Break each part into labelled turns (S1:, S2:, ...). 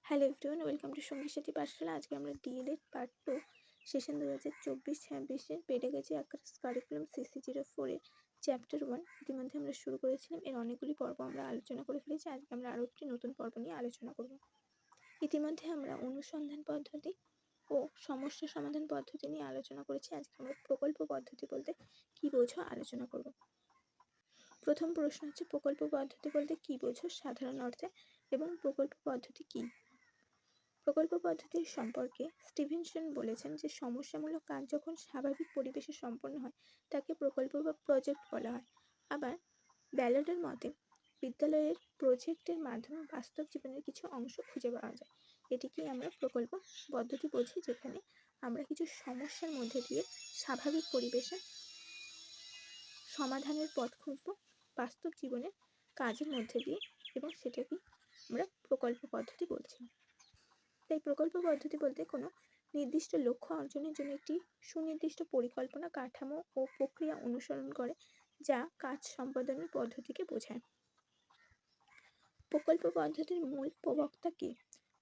S1: Hello everyone, welcome to সঙ্গীর সাথী পাঠশালা। আজকে আমরা DElEd part 2 session 2024-26 pedagogy across curriculum CC04 এর চ্যাপ্টার 1 ইতিমধ্যে আমরা শুরু করেছিলাম। এর অনেকগুলি পর্ব আমরা আলোচনা করে ফেলেছি। আজকে আমরা আরও একটি নতুন পর্ব নিয়ে আলোচনা করব। ইতিমধ্যে আমরা অনুসন্ধান পদ্ধতি ও সমস্যা সমাধান পদ্ধতি নিয়ে আলোচনা করেছি। আজকে আমরা প্রকল্প পদ্ধতি বলতে কী বোঝো আলোচনা করব। প্রথম প্রশ্ন হচ্ছে, প্রকল্প পদ্ধতি বলতে কী বোঝো সাধারণ অর্থে এবং প্রকল্প পদ্ধতি কী? প্রকল্প পদ্ধতির সম্পর্কে স্টিভেনসন বলেছেন যে সমস্যামূলক কাজ যখন স্বাভাবিক পরিবেশে সম্পন্ন হয় তাকে প্রকল্প বা প্রজেক্ট বলা হয়। আবার ব্যালডের মতে বিদ্যালয়ের প্রজেক্টের মাধ্যমে বাস্তব জীবনের কিছু অংশ খুঁজে পাওয়া যায়। এটিকেই আমরা প্রকল্প পদ্ধতি বুঝি, যেখানে আমরা কিছু সমস্যার মধ্যে দিয়ে স্বাভাবিক পরিবেশে সমাধানের পথ খুঁজব বাস্তব জীবনের কাজের মধ্যে দিয়ে, এবং সেটাকেই আমরা প্রকল্প পদ্ধতি বলছি। তাই প্রকল্প পদ্ধতি বলতে কোনো নির্দিষ্ট লক্ষ্য অর্জনের জন্য একটি সুনির্দিষ্ট পরিকল্পনা, কাঠামো ও প্রক্রিয়া অনুসরণ করে, যা কাজ সম্পাদনের পদ্ধতিকে বোঝায়। প্রকল্প পদ্ধতির মূল প্রবক্তা কে?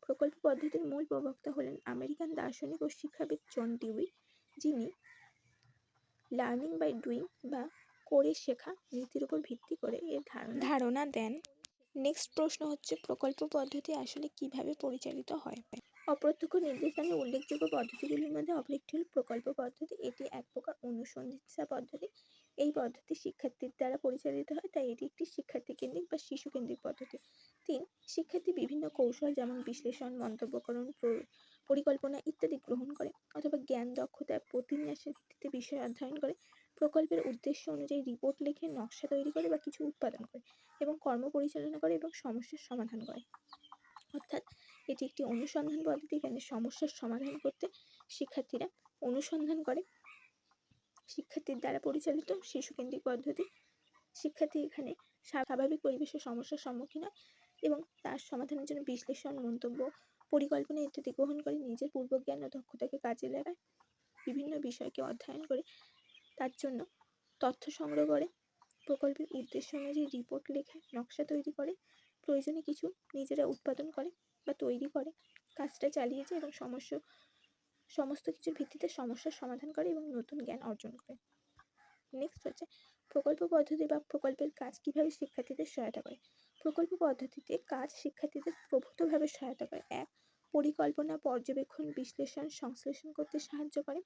S1: প্রকল্প পদ্ধতির মূল প্রবক্তা হলেন আমেরিকান দার্শনিক ও শিক্ষাবিদ জন ডিউই, যিনি লার্নিং বাই ডুইং বা করে শেখা নীতির উপর ভিত্তি করে এর ধারণা দেন। নেক্সট প্রশ্ন হচ্ছে, প্রকল্প পদ্ধতি আসলে কিভাবে পরিচালিত হয়? অপ্রত্যক্ষ নির্দেশদানের উল্লেখযোগ্য পদ্ধতিগুলির মধ্যে অপর একটি হল প্রকল্প পদ্ধতি। এটি এক প্রকার অনুসন্ধিৎসা পদ্ধতি। এই পদ্ধতি শিক্ষার্থীর দ্বারা পরিচালিত হয়, তাই এটি একটি শিক্ষার্থী কেন্দ্রিক বা শিশু কেন্দ্রিক পদ্ধতি। 3. শিক্ষার্থী বিভিন্ন কৌশল যেমন বিশ্লেষণ, মন্তব্যকরণ, পরিকল্পনা ইত্যাদি গ্রহণ করে অথবা জ্ঞান, দক্ষতা, প্রতিন্যাসের ভিত্তিতে বিষয় অধ্যয়ন করে, প্রকল্পের উদ্দেশ্য অনুযায়ী রিপোর্ট লেখে, নকশা তৈরি করে বা কিছু উৎপাদন করে, এবং কর্ম পরিচালনা করে এবং সমস্যার সমাধান করে। অর্থাৎ এটি একটি অনুসন্ধান পদ্ধতি। এখানে সমস্যার সমাধান করতে শিক্ষার্থীরা অনুসন্ধান করে। শিক্ষার্থীর দ্বারা পরিচালিত শিশুকেন্দ্রিক পদ্ধতি। শিক্ষার্থী এখানে স্বাভাবিক পরিবেশে সমস্যার সম্মুখীন হয় এবং তার সমাধানের জন্য বিশ্লেষণ, মন্তব্য, পরিকল্পনা ইত্যাদি গ্রহণ করে নিজের পূর্বজ্ঞান ও দক্ষতাকে কাজে লাগায়, বিভিন্ন বিষয়কে অধ্যয়ন করে তার জন্য তথ্য সংগ্রহ করে, প্রকল্পের উদ্দেশ্য অনুযায়ী রিপোর্ট লেখে, নকশা তৈরি করে, প্রয়োজনে কিছু নিজেরা উৎপাদন করে বা তৈরি করে, কাজটা চালিয়ে যায় এবং সমস্ত কিছুর ভিত্তিতে সমস্যার সমাধান করে এবং নতুন জ্ঞান অর্জন করে। নেক্সট হচ্ছে, প্রকল্প পদ্ধতি বা প্রকল্পের কাজ কিভাবে শিক্ষার্থীদের সহায়তা করে? প্রকল্প পদ্ধতিতে কাজ শিক্ষার্থীদের প্রভূতভাবে সহায়তা করে। 1. পরিকল্পনা, পর্যবেক্ষণ, বিশ্লেষণ, সংশ্লেষণ করতে সাহায্য করে।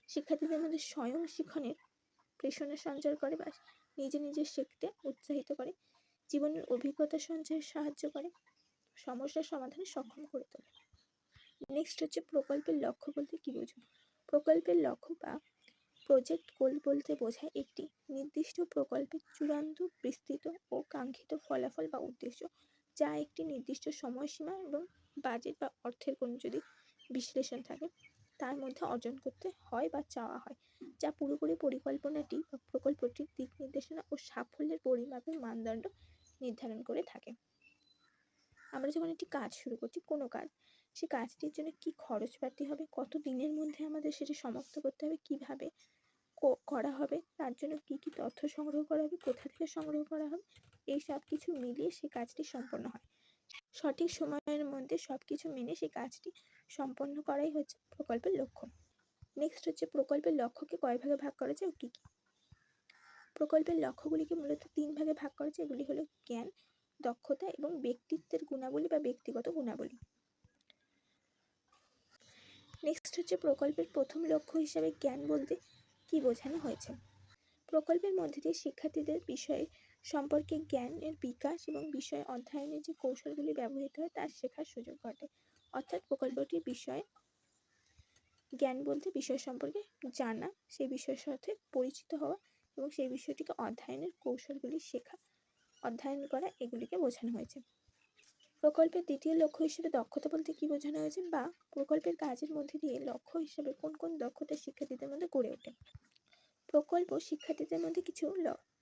S1: শিক্ষার্থীদের মধ্যে স্বয়ং শিক্ষণের প্রেরণা সঞ্চার করে বা নিজে নিজে শিখতে উৎসাহিত করে। জীবনের অভিজ্ঞতা সঞ্চয়ে সাহায্য করে। সমস্যার সমাধানে সক্ষম করে তোলে। নেক্সট হচ্ছে, প্রকল্পের লক্ষ্য বলতে কি বোঝো? প্রকল্পের লক্ষ্য বা প্রজেক্ট গোল বলতে বোঝায় একটি নির্দিষ্ট প্রকল্পের চূড়ান্ত, বিস্তৃত ও কাঙ্ক্ষিত ফলাফল বা উদ্দেশ্য, যা একটি নির্দিষ্ট সময়সীমা এবং বাজেট বা অর্থের কোনো যদি বিশ্লেষণ থাকে তার মধ্যে অর্জন করতে হয় বা চাওয়া হয়, যা পুরোপুরি পরিকল্পনাটি বা প্রকল্পটির দিক নির্দেশনা ও সাফল্যের পরিমাপের মানদণ্ড নির্ধারণ করে থাকে। আমরা যখন একটি কাজ শুরু করছি, কোনো কাজ, সে কাজটির জন্য কি খরচপাতি হবে, কত দিনের মধ্যে আমাদের সেটা সমাপ্ত করতে হবে, কিভাবে করা হবে, তার জন্য কি কি তথ্য সংগ্রহ করা হবে, কোথা থেকে সংগ্রহ করা হবে, এই সব কিছু মিলিয়ে সেই কাজটি সম্পন্ন হয়। সঠিক সময়ের মধ্যে সব কিছু মেনে সেই কাজটি সম্পন্ন করাই হচ্ছে প্রকল্পের লক্ষ্য। নেক্সট হচ্ছে, প্রকল্পের লক্ষ্যকে কয় ভাগে ভাগ করা যায় ও কী কী? প্রকল্পের লক্ষ্যগুলিকে মূলত 3 ভাগে ভাগ করা যায়। এগুলি হলো জ্ঞান, দক্ষতা এবং ব্যক্তিত্বের গুণাবলী বা ব্যক্তিগত গুণাবলী। নেক্সট হচ্ছে, প্রকল্পের প্রথম লক্ষ্য হিসাবে জ্ঞান বলতে কি বোঝানো হয়েছে? প্রকল্পের মধ্যে দিয়ে শিক্ষার্থীদের বিষয় সম্পর্কে জ্ঞানের বিকাশ এবং বিষয় অধ্যয়নের যে কৌশলগুলি ব্যবহৃত হয় তার শেখার সুযোগ ঘটে। অর্থাৎ প্রকল্পটির বিষয়ে জ্ঞান বলতে বিষয় সম্পর্কে জানা, সেই বিষয়ের সাথে পরিচিত হওয়া এবং সেই বিষয়টিকে অধ্যয়নের কৌশলগুলি শেখা, অধ্যয়ন করা, এগুলিকে বোঝানো হয়েছে। প্রকল্পের দ্বিতীয় লক্ষ্য হিসেবে দক্ষতা বলতে কি বোঝানো হয়েছে, বা প্রকল্পের কাজের মধ্যে দিয়ে লক্ষ্য হিসেবে কোন কোন দক্ষতা শিক্ষার্থীদের মধ্যে গড়ে ওঠে? প্রকল্প শিক্ষার্থীদের মধ্যে কিছু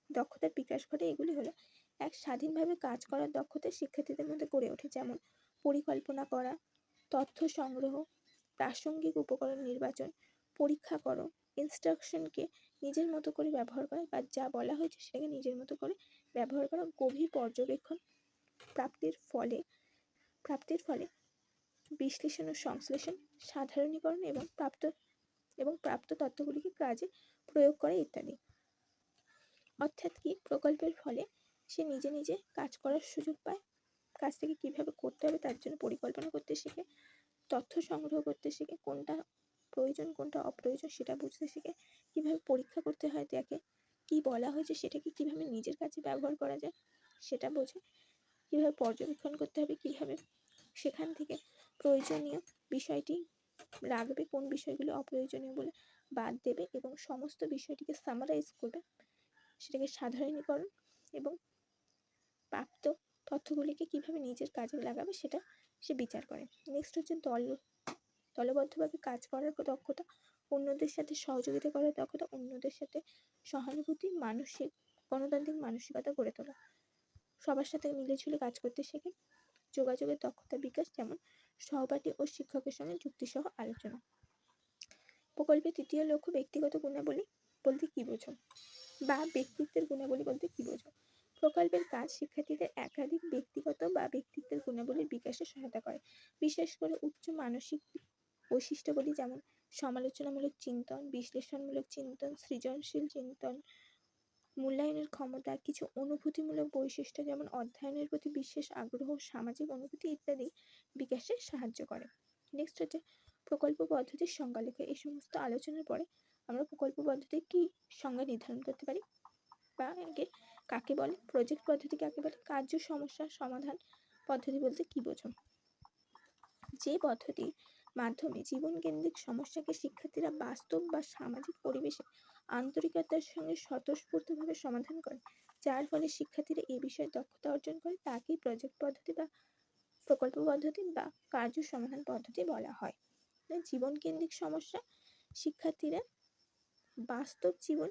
S1: দক্ষতার বিকাশ ঘটে। এগুলি হলো: 1. স্বাধীনভাবে কাজ করার দক্ষতা শিক্ষার্থীদের মধ্যে গড়ে ওঠে, যেমন পরিকল্পনা করা, তথ্য সংগ্রহ, প্রাসঙ্গিক উপকরণ নির্বাচন, পরীক্ষা করো, ইনস্ট্রাকশনকে নিজের মতো করে ব্যবহার করা বা যা বলা হয়েছে সেটাকে নিজের মতো করে ব্যবহার করা, গভীর পর্যবেক্ষণ, প্রাপ্তির ফলে বিশ্লেষণ ও সংশ্লেষণ, সাধারণীকরণ এবং প্রাপ্ত তথ্যগুলিকে কাজে প্রয়োগ করে ইত্যাদি। অর্থাৎ কি, প্রকল্পের ফলে সে নিজে নিজে কাজ করার সুযোগ পায়, কাজটাকে কিভাবে করতে হবে তার জন্য পরিকল্পনা করতে শেখে, তথ্য সংগ্রহ করতে শেখে, কোনটা প্রয়োজন কোনটা অপ্রয়োজন সেটা বুঝতে শেখে, কিভাবে পরীক্ষা করতে হয় তাকে, কি বলা হয়েছে সেটাকে কিভাবে নিজের কাছে ব্যবহার করা যায় সেটা বোঝে, কিভাবে পর্যবেক্ষণ করতে হবে, কিভাবে সেখান থেকে প্রয়োজনীয় বিষয়টি রাখবে, কোন বিষয়গুলো অপ্রয়োজনীয় বলে বাদ দেবে এবং সমস্ত বিষয়টিকে সামারাইজ করবে, সেটাকে সাধারণীকরণ এবং প্রাপ্ত তথ্যগুলিকে কিভাবে নিজের কাজে লাগাবে সেটা সে বিচার করে। নেক্সট হচ্ছে দলবদ্ধভাবে কাজ করার দক্ষতা, অন্যদের সাথে সহযোগিতা করার দক্ষতা, অন্যদের সাথে সহানুভূতি, গণতান্ত্রিক মানসিকতা গড়ে তোলা, সবার সাথে মিলেঝুলে কাজ করতে শেখে, যোগাযোগের দক্ষতা বিকাশ, যেমন সহপাঠী ও শিক্ষকের সঙ্গে যুক্তিসহ আলোচনা। প্রকল্পের তৃতীয় লক্ষ্য ব্যক্তিগত গুণাবলী বলতে কি বোঝো বা ব্যক্তিত্বের গুণাবলী বলতে কি বোঝো? প্রকল্পের কাজ শিক্ষার্থীদের একাধিক ব্যক্তিগত বা ব্যক্তিত্বের গুণাবলীর বিকাশে সহায়তা করে, বিশেষ করে উচ্চ মানসিক বৈশিষ্ট্যাবলী যেমন সমালোচনামূলক চিন্তন, বিশ্লেষণমূলক চিন্তন, সৃজনশীল চিন্তন, মূল্যায়নের ক্ষমতা, কিছু অনুভূতিমূলক বৈশিষ্ট্য যেমন অধ্যয়নের প্রতি বিশেষ আগ্রহ, সামাজিক অনুভূতি ইত্যাদি বিকাশে সাহায্য করে। নেক্সট হচ্ছে প্রকল্প পদ্ধতির সংজ্ঞা লেখো। এই সমস্ত আলোচনার পরে আমরা প্রকল্প পদ্ধতির কি সংজ্ঞা নির্ধারণ করতে পারি বা আগে কাকে বলে, প্রজেক্ট পদ্ধতি কাকে বলে, কার্য সমস্যা সমাধান পদ্ধতি বলতে কি বোঝো? যে পদ্ধতির মাধ্যমে জীবনকেন্দ্রিক সমস্যাকে শিক্ষার্থীরা বাস্তব বা সামাজিক পরিবেশে আন্তরিকতার সঙ্গে স্বতঃস্ফূর্তভাবে সমাধান করে, যার ফলে শিক্ষার্থীরা এই বিষয়ে দক্ষতা অর্জন করে, তাকেই প্রজেক্ট পদ্ধতি বা প্রকল্প পদ্ধতি বা কার্য সমাধান পদ্ধতি বলা হয়। জীবনকেন্দ্রিক সমস্যা, শিক্ষার্থীরা বাস্তব জীবন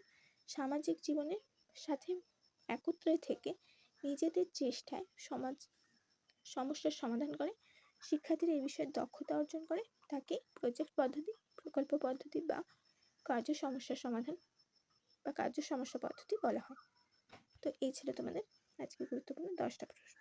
S1: সামাজিক জীবনের সাথে একত্রে থেকে নিজেদের চেষ্টায় সমস্যার সমাধান করে, শিক্ষার্থীরা এই বিষয়ে দক্ষতা অর্জন করে, তাকে প্রজেক্ট পদ্ধতি, প্রকল্প পদ্ধতি বা কার্য সমস্যা সমাধান বা কার্য সমস্যা পদ্ধতি বলা হয়। তো এই ছিল তোমাদের আজকে গুরুত্বপূর্ণ 10টা প্রশ্ন।